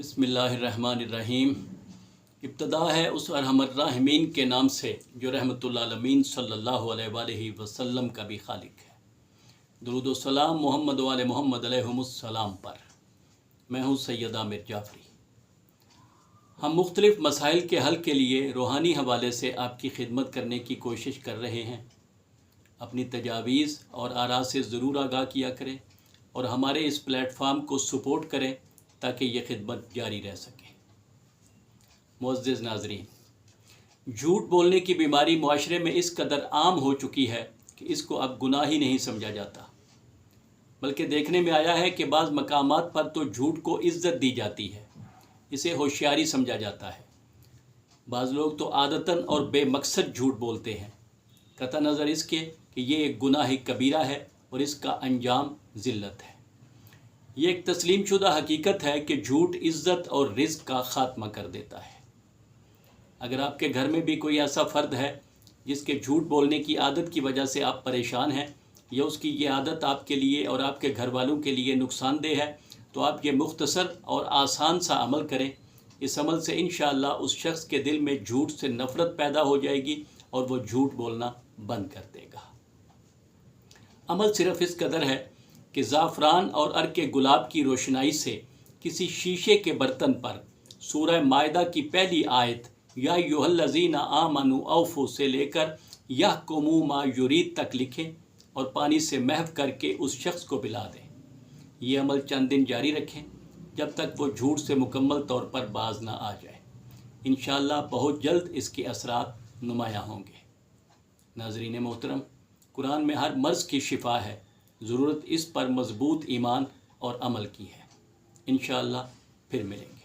بسم اللہ الرحمن الرحیم۔ ابتدا ہے اس ارحم الراحمین کے نام سے جو رحمت العالمین صلی اللہ علیہ وآلہ وسلم کا بھی خالق ہے۔ درود و سلام محمد و آل محمد علیہم السلام پر۔ میں ہوں سید عامر جعفری۔ ہم مختلف مسائل کے حل کے لیے روحانی حوالے سے آپ کی خدمت کرنے کی کوشش کر رہے ہیں۔ اپنی تجاویز اور آراء سے ضرور آگاہ کیا کریں اور ہمارے اس پلیٹ فارم کو سپورٹ کریں تاکہ یہ خدمت جاری رہ سکے۔ معزز ناظرین، جھوٹ بولنے کی بیماری معاشرے میں اس قدر عام ہو چکی ہے کہ اس کو اب گناہ ہی نہیں سمجھا جاتا، بلکہ دیکھنے میں آیا ہے کہ بعض مقامات پر تو جھوٹ کو عزت دی جاتی ہے، اسے ہوشیاری سمجھا جاتا ہے۔ بعض لوگ تو عادتاً اور بے مقصد جھوٹ بولتے ہیں، قطع نظر اس کے کہ یہ ایک گناہ کبیرہ ہے اور اس کا انجام ذلت ہے۔ یہ ایک تسلیم شدہ حقیقت ہے کہ جھوٹ عزت اور رزق کا خاتمہ کر دیتا ہے۔ اگر آپ کے گھر میں بھی کوئی ایسا فرد ہے جس کے جھوٹ بولنے کی عادت کی وجہ سے آپ پریشان ہیں، یا اس کی یہ عادت آپ کے لیے اور آپ کے گھر والوں کے لیے نقصان دہ ہے، تو آپ یہ مختصر اور آسان سا عمل کریں۔ اس عمل سے انشاءاللہ اس شخص کے دل میں جھوٹ سے نفرت پیدا ہو جائے گی اور وہ جھوٹ بولنا بند کر دے گا۔ عمل صرف اس قدر ہے کہ زعفران اور عرق گلاب کی روشنائی سے کسی شیشے کے برتن پر سورہ مائدہ کی پہلی آیت یا ایھا الذین آمنوا اوفوا سے لے کر یحکموا ما یرید تک لکھیں اور پانی سے محو کر کے اس شخص کو پلا دیں۔ یہ عمل چند دن جاری رکھیں جب تک وہ جھوٹ سے مکمل طور پر باز نہ آ جائے۔ انشاءاللہ بہت جلد اس کے اثرات نمایاں ہوں گے۔ ناظرین محترم، قرآن میں ہر مرض کی شفا ہے، ضرورت اس پر مضبوط ایمان اور عمل کی ہے۔ انشاءاللہ پھر ملیں گے۔